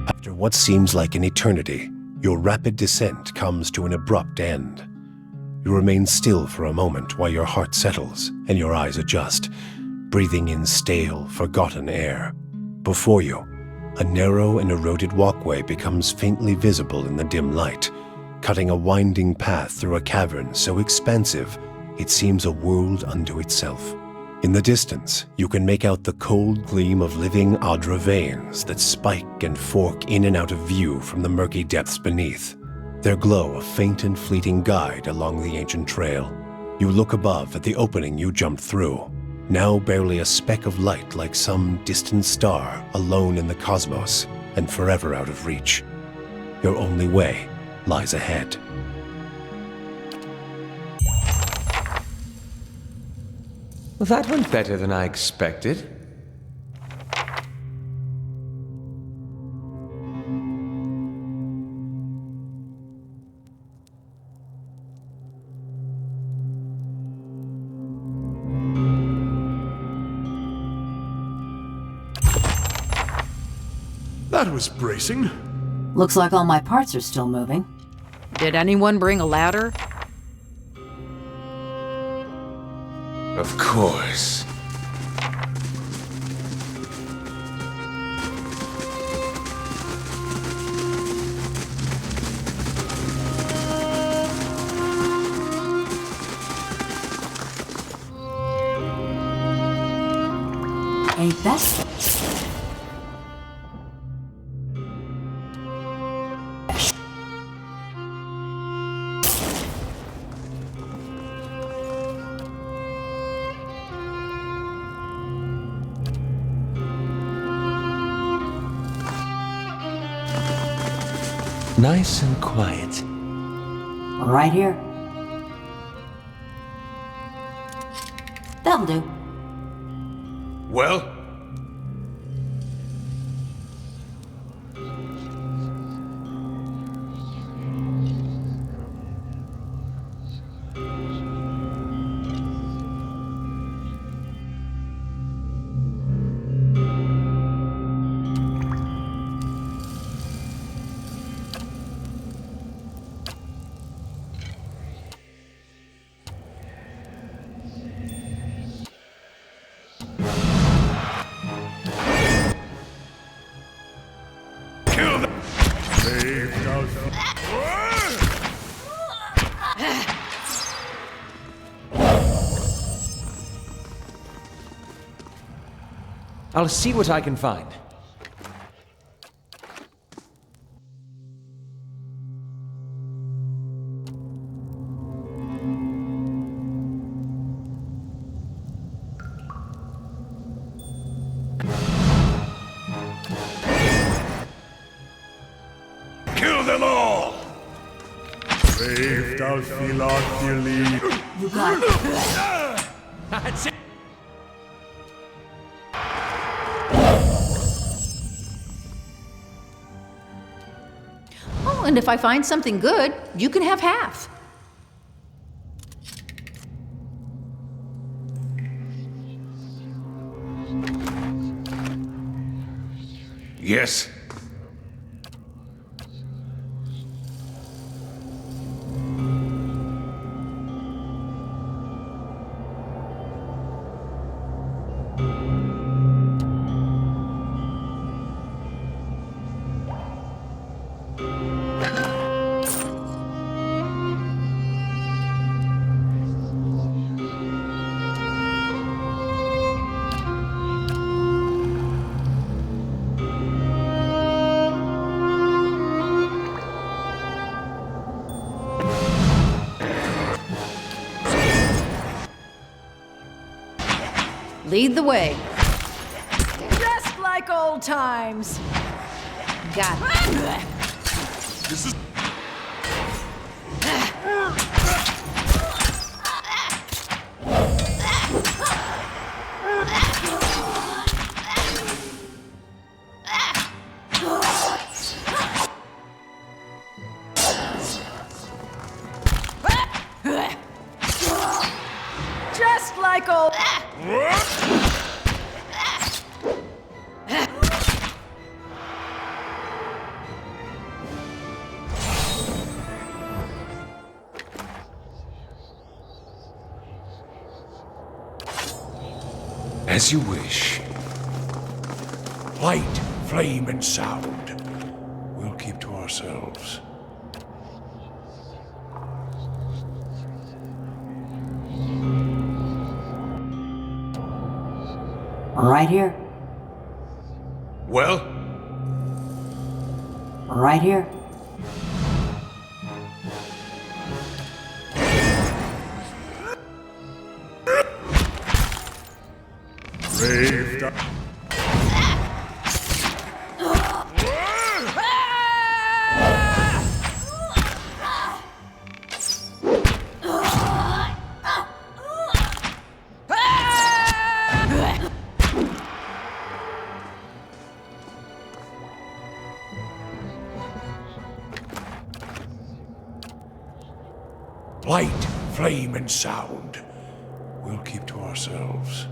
After what seems like an eternity, your rapid descent comes to an abrupt end. You remain still for a moment while your heart settles and your eyes adjust, breathing in stale, forgotten air. Before you, a narrow and eroded walkway becomes faintly visible in the dim light, cutting a winding path through a cavern so expansive it seems a world unto itself. In the distance, you can make out the cold gleam of living Adra veins that spike and fork in and out of view from the murky depths beneath, their glow a faint and fleeting guide along the ancient trail. You look above at the opening you jumped through, now barely a speck of light like some distant star alone in the cosmos and forever out of reach. Your only way lies ahead. Well, that went better than I expected. That was bracing. Looks like all my parts are still moving. Did anyone bring a ladder? Of course. Ain't that so? Nice and quiet. Right here. That'll do. Well? I'll see what I can find. Kill them all! Brave thou Philon, dearly. You got it. That's it. Oh, and if I find something good, you can have half. Yes. Lead the way. Just like old times. Got it. This is... Just like old... As you wish. Light, flame, and sound. We'll keep to ourselves. Right here. Well? Right here. Brave. Light, flame, and sound. We'll keep to ourselves.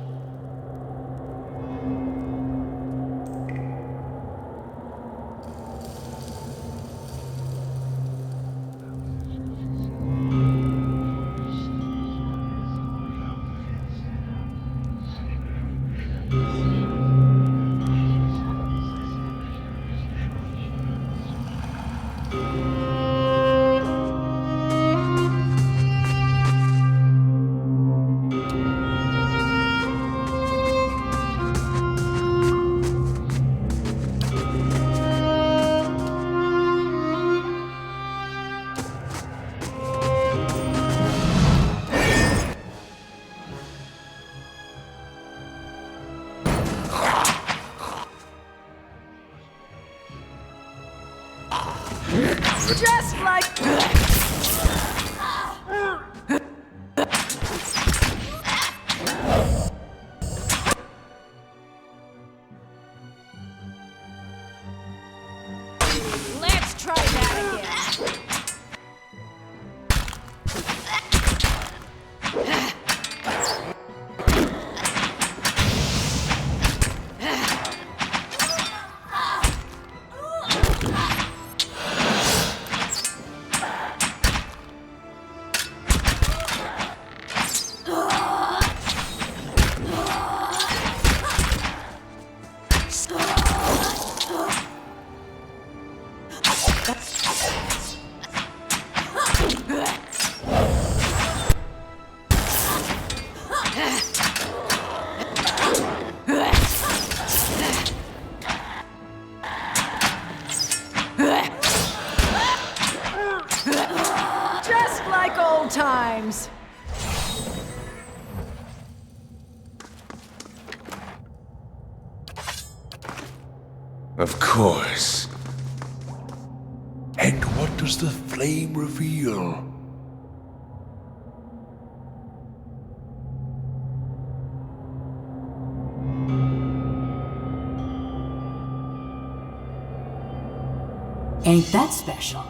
Just like... Let's try that again. Just like old times. Of course. And what does the flame reveal? Ain't that special?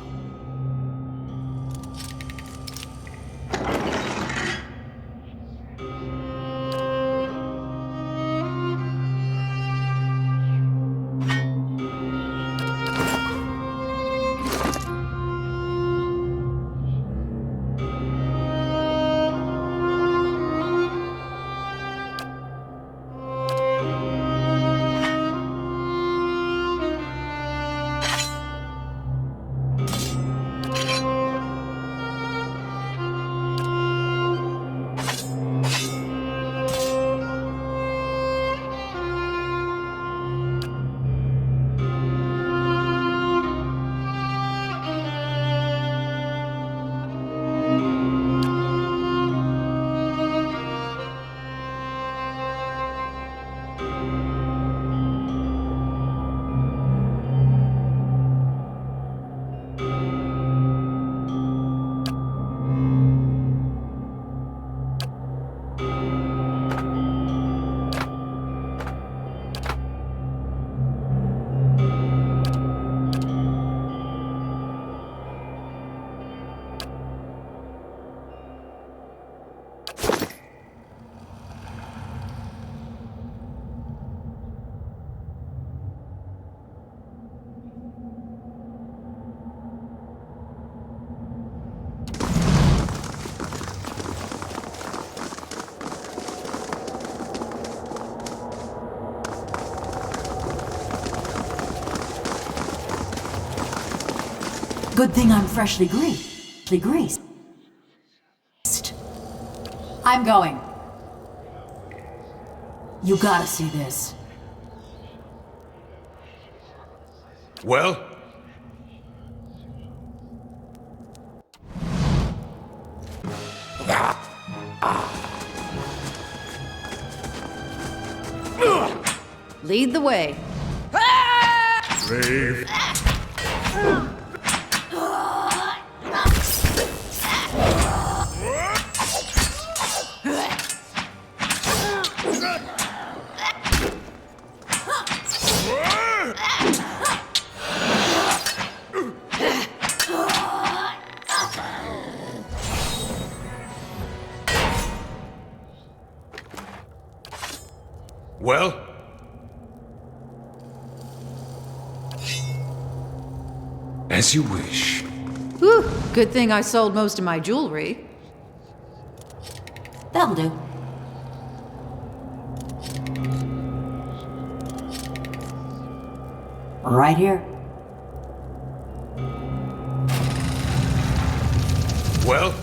Good thing I'm freshly greased. I'm going. You gotta see this. Well? Lead the way. Brave. Well? As you wish. Whew, good thing I sold most of my jewelry. That'll do. Right here. Well?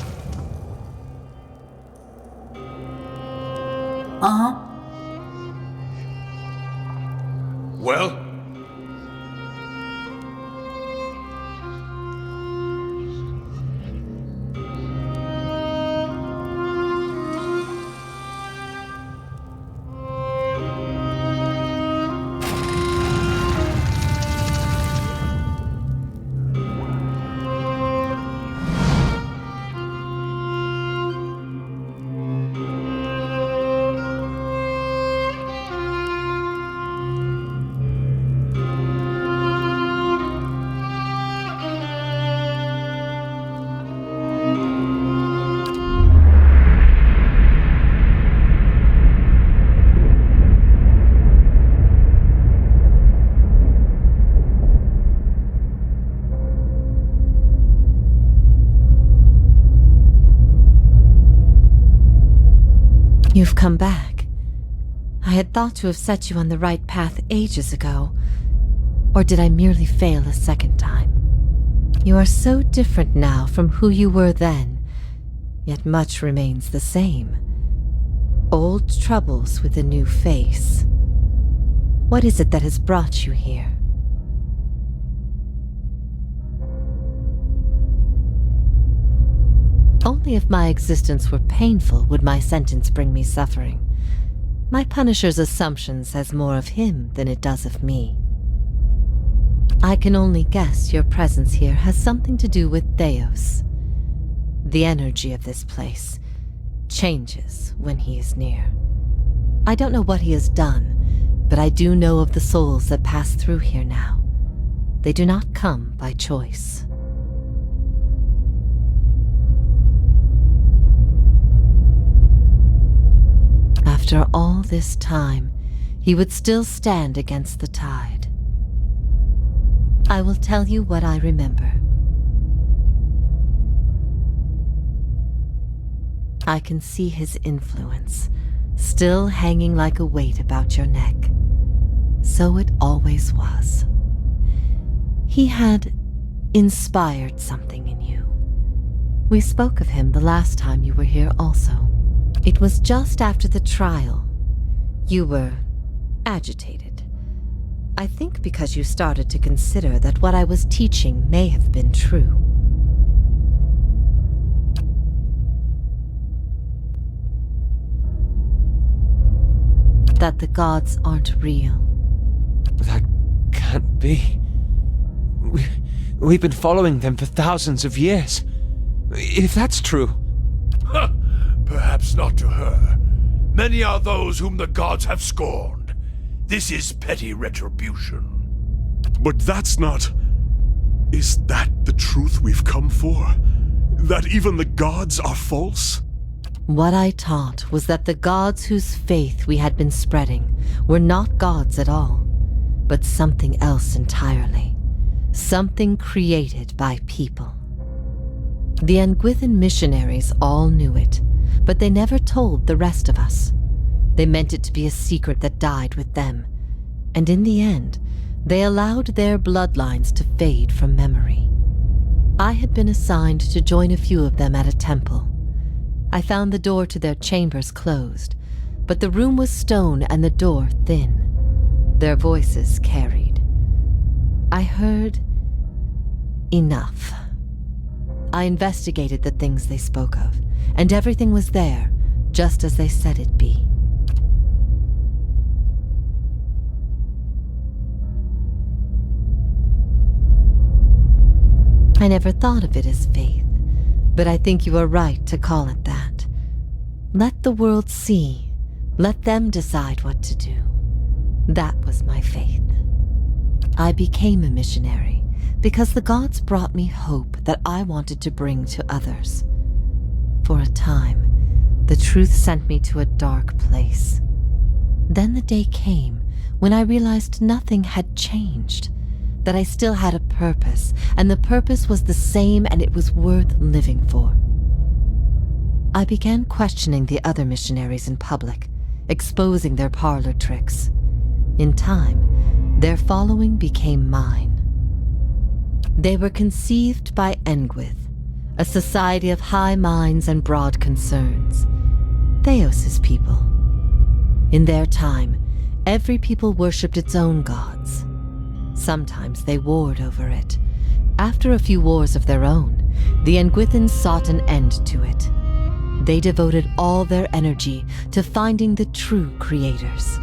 Uh-huh. Well? You've come back. I had thought to have set you on the right path ages ago. Or did I merely fail a second time? You are so different now from who you were then, yet much remains the same. Old troubles with a new face. What is it that has brought you here? Only if my existence were painful would my sentence bring me suffering. My Punisher's assumption says more of him than it does of me. I can only guess your presence here has something to do with Theos. The energy of this place changes when he is near. I don't know what he has done, but I do know of the souls that pass through here now. They do not come by choice. After all this time, he would still stand against the tide. I will tell you what I remember. I can see his influence, still hanging like a weight about your neck. So it always was. He had inspired something in you. We spoke of him the last time you were here also. It was just after the trial. You were agitated. I think because you started to consider that what I was teaching may have been true. That the gods aren't real. That can't be. We've been following them for thousands of years. If that's true... Perhaps not to her. Many are those whom the gods have scorned. This is petty retribution. But that's not... Is that the truth we've come for? That even the gods are false? What I taught was that the gods whose faith we had been spreading were not gods at all, but something else entirely. Something created by people. The Anguithan missionaries all knew it, but they never told the rest of us. They meant it to be a secret that died with them, and in the end, they allowed their bloodlines to fade from memory. I had been assigned to join a few of them at a temple. I found the door to their chambers closed, but the room was stone and the door thin. Their voices carried. I heard enough. I investigated the things they spoke of, and everything was there, just as they said it'd be. I never thought of it as faith, but I think you are right to call it that. Let the world see. Let them decide what to do. That was my faith. I became a missionary because the gods brought me hope that I wanted to bring to others. For a time, the truth sent me to a dark place. Then the day came when I realized nothing had changed, that I still had a purpose, and the purpose was the same and it was worth living for. I began questioning the other missionaries in public, exposing their parlor tricks. In time, their following became mine. They were conceived by Engwith, a society of high minds and broad concerns. Theos's people. In their time, every people worshipped its own gods. Sometimes they warred over it. After a few wars of their own, the Engwithans sought an end to it. They devoted all their energy to finding the true creators.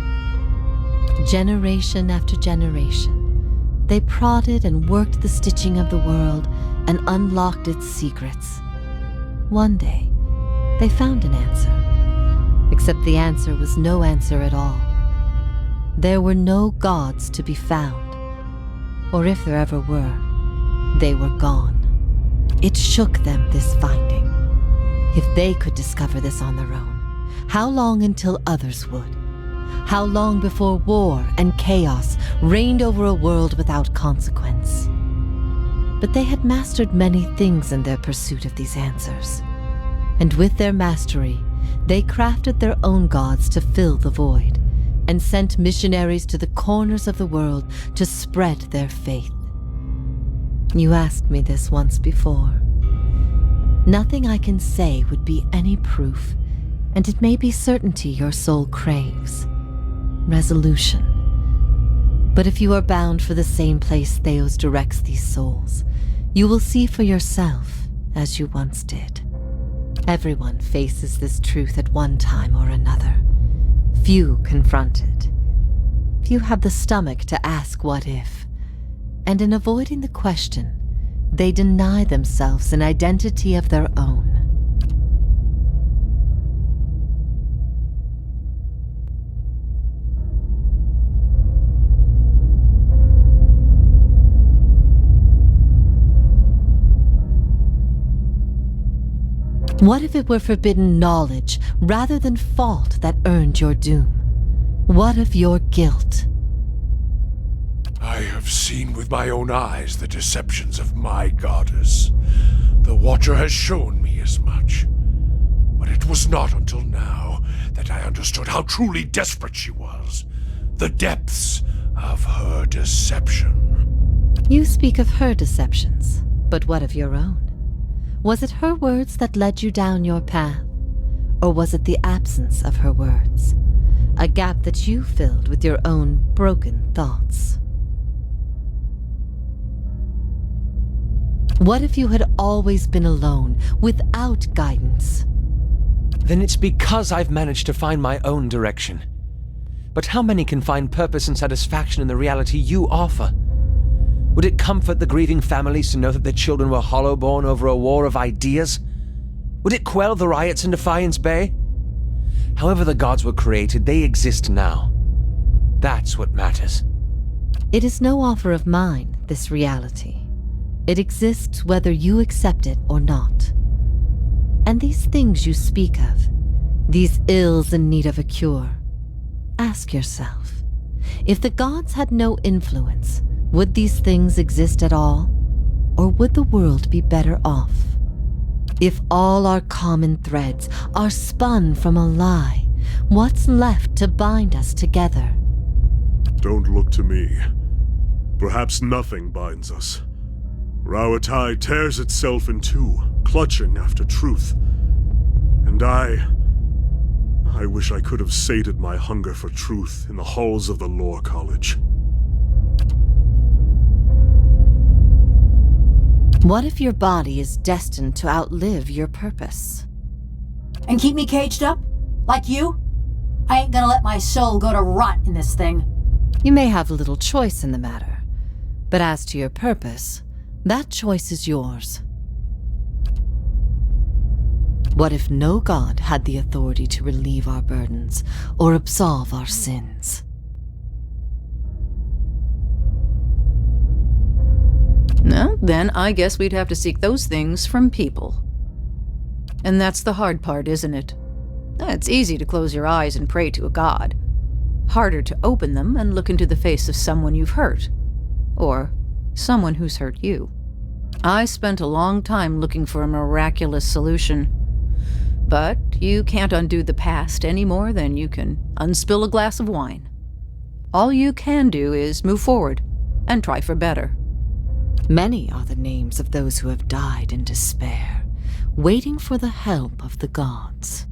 Generation after generation, they prodded and worked the stitching of the world and unlocked its secrets. One day, they found an answer, except the answer was no answer at all. There were no gods to be found, or if there ever were, they were gone. It shook them, this finding. If they could discover this on their own, how long until others would? How long before war and chaos reigned over a world without consequence? But they had mastered many things in their pursuit of these answers. And with their mastery, they crafted their own gods to fill the void, and sent missionaries to the corners of the world to spread their faith. You asked me this once before. Nothing I can say would be any proof, and it may be certainty your soul craves. Resolution. But if you are bound for the same place Theos directs these souls, you will see for yourself, as you once did. Everyone faces this truth at one time or another. Few confront it. Few have the stomach to ask what if. And in avoiding the question, they deny themselves an identity of their own. What if it were forbidden knowledge rather than fault that earned your doom? What of your guilt? I have seen with my own eyes the deceptions of my goddess. The Watcher has shown me as much. But it was not until now that I understood how truly desperate she was. The depths of her deception. You speak of her deceptions, but what of your own? Was it her words that led you down your path? Or was it the absence of her words? A gap that you filled with your own broken thoughts? What if you had always been alone, without guidance? Then it's because I've managed to find my own direction. But how many can find purpose and satisfaction in the reality you offer? Would it comfort the grieving families to know that their children were hollow-born over a war of ideas? Would it quell the riots in Defiance Bay? However the gods were created, they exist now. That's what matters. It is no offer of mine, this reality. It exists whether you accept it or not. And these things you speak of, these ills in need of a cure, ask yourself, if the gods had no influence, would these things exist at all? Or would the world be better off? If all our common threads are spun from a lie, what's left to bind us together? Don't look to me. Perhaps nothing binds us. Rauatai tears itself in two, clutching after truth. And I wish I could have sated my hunger for truth in the halls of the Lore College. What if your body is destined to outlive your purpose? And keep me caged up? Like you? I ain't gonna let my soul go to rot in this thing. You may have little choice in the matter, but as to your purpose, that choice is yours. What if no god had the authority to relieve our burdens or absolve our sins? No, then I guess we'd have to seek those things from people. And that's the hard part, isn't it? It's easy to close your eyes and pray to a god. Harder to open them and look into the face of someone you've hurt. Or someone who's hurt you. I spent a long time looking for a miraculous solution. But you can't undo the past any more than you can unspill a glass of wine. All you can do is move forward and try for better. Many are the names of those who have died in despair, waiting for the help of the gods.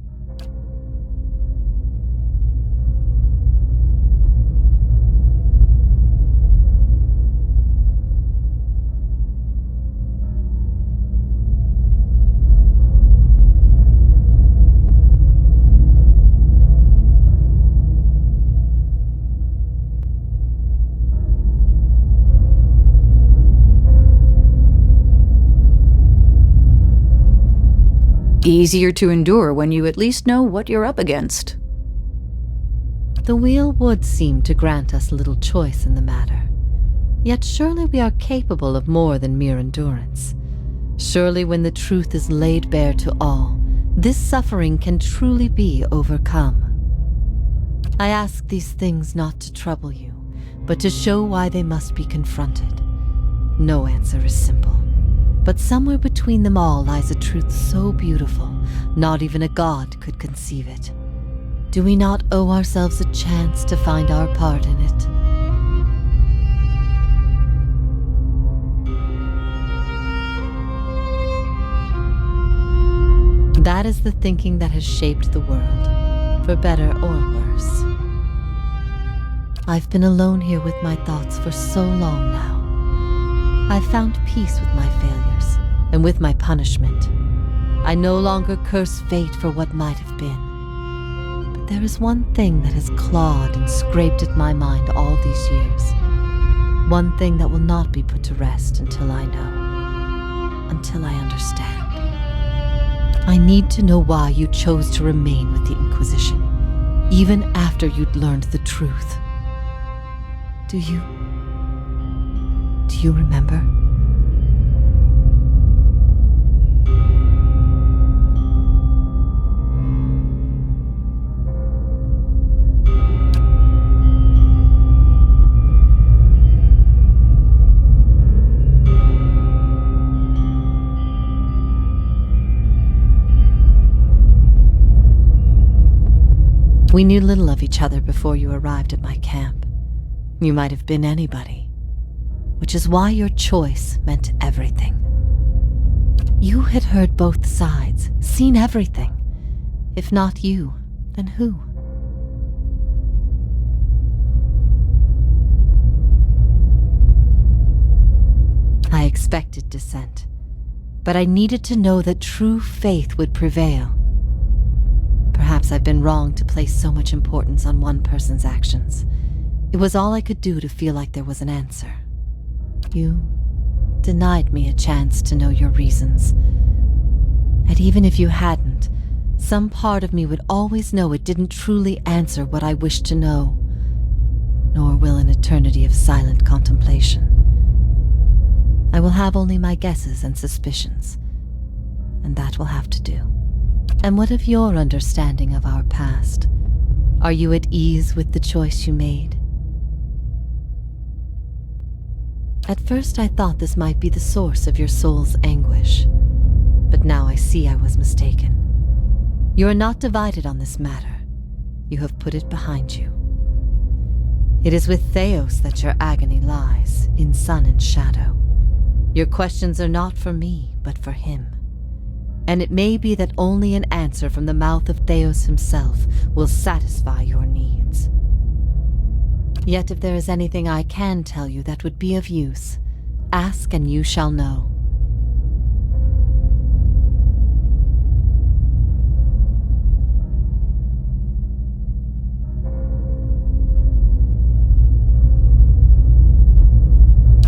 Easier to endure when you at least know what you're up against. The wheel would seem to grant us little choice in the matter. Yet surely we are capable of more than mere endurance. Surely when the truth is laid bare to all, this suffering can truly be overcome. I ask these things not to trouble you, but to show why they must be confronted. No answer is simple. But somewhere between them all lies a truth so beautiful, not even a god could conceive it. Do we not owe ourselves a chance to find our part in it? That is the thinking that has shaped the world, for better or worse. I've been alone here with my thoughts for so long now. I've found peace with my failures, and with my punishment. I no longer curse fate for what might have been. But there is one thing that has clawed and scraped at my mind all these years. One thing that will not be put to rest until I know. Until I understand. I need to know why you chose to remain with the Inquisition, even after you'd learned the truth. Do you remember? We knew little of each other before you arrived at my camp. You might have been anybody, which is why your choice meant everything. You had heard both sides, seen everything. If not you, then who? I expected dissent, but I needed to know that true faith would prevail. Perhaps I've been wrong to place so much importance on one person's actions. It was all I could do to feel like there was an answer. You denied me a chance to know your reasons. And even if you hadn't, some part of me would always know it didn't truly answer what I wished to know, nor will an eternity of silent contemplation. I will have only my guesses and suspicions, and that will have to do. And what of your understanding of our past? Are you at ease with the choice you made? At first I thought this might be the source of your soul's anguish, but now I see I was mistaken. You are not divided on this matter. You have put it behind you. It is with Theos that your agony lies, in sun and shadow. Your questions are not for me, but for him. And it may be that only an answer from the mouth of Theos himself will satisfy your needs. Yet if there is anything I can tell you that would be of use, ask and you shall know.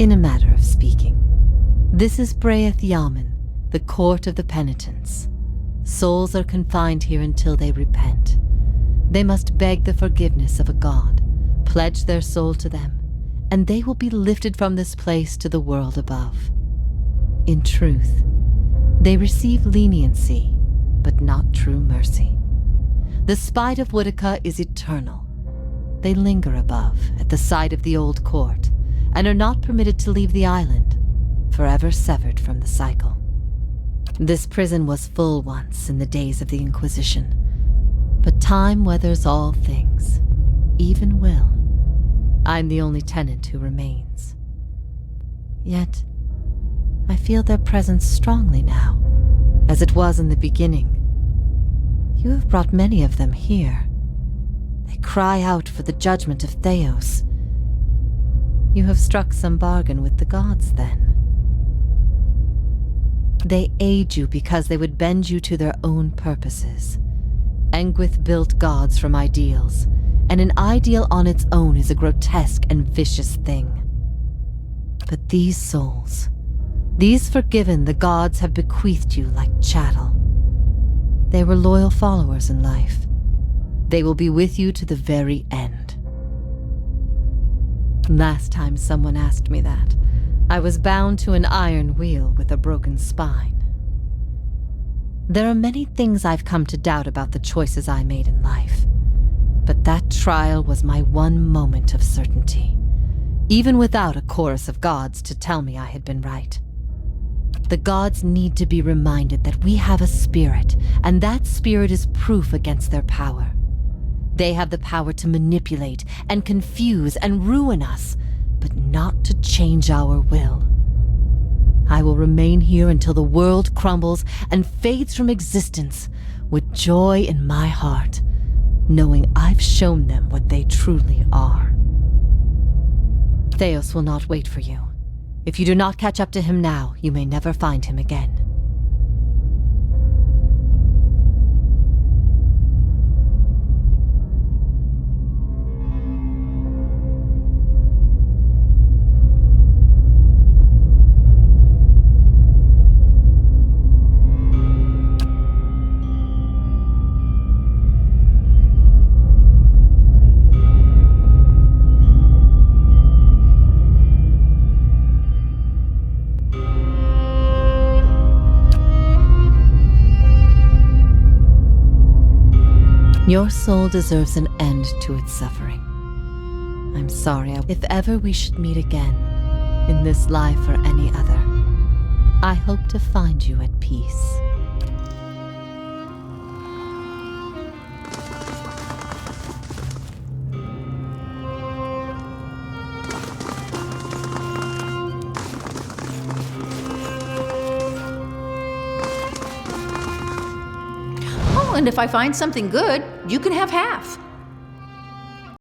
In a matter of speaking, this is Braeth Yamen, the court of the penitents. Souls are confined here until they repent. They must beg the forgiveness of a god, pledge their soul to them, and they will be lifted from this place to the world above. In truth, they receive leniency, but not true mercy. The spite of Whitaker is eternal. They linger above, at the side of the old court, and are not permitted to leave the island, forever severed from the cycle. This prison was full once in the days of the Inquisition, but time weathers all things, even will. I'm the only tenant who remains. Yet, I feel their presence strongly now, as it was in the beginning. You have brought many of them here. They cry out for the judgment of Theos. You have struck some bargain with the gods, then. They aid you because they would bend you to their own purposes. Engwith built gods from ideals, and an ideal on its own is a grotesque and vicious thing. But these souls, these forgiven the gods have bequeathed you like chattel. They were loyal followers in life. They will be with you to the very end. Last time someone asked me that, I was bound to an iron wheel with a broken spine. There are many things I've come to doubt about the choices I made in life, but that trial was my one moment of certainty, even without a chorus of gods to tell me I had been right. The gods need to be reminded that we have a spirit, and that spirit is proof against their power. They have the power to manipulate and confuse and ruin us, but not to change our will. I will remain here until the world crumbles and fades from existence, with joy in my heart, knowing I've shown them what they truly are. Theos will not wait for you. If you do not catch up to him now, you may never find him again. Your soul deserves an end to its suffering. I'm sorry if ever we should meet again, in this life or any other. I hope to find you at peace. Oh, and if I find something good, you can have half.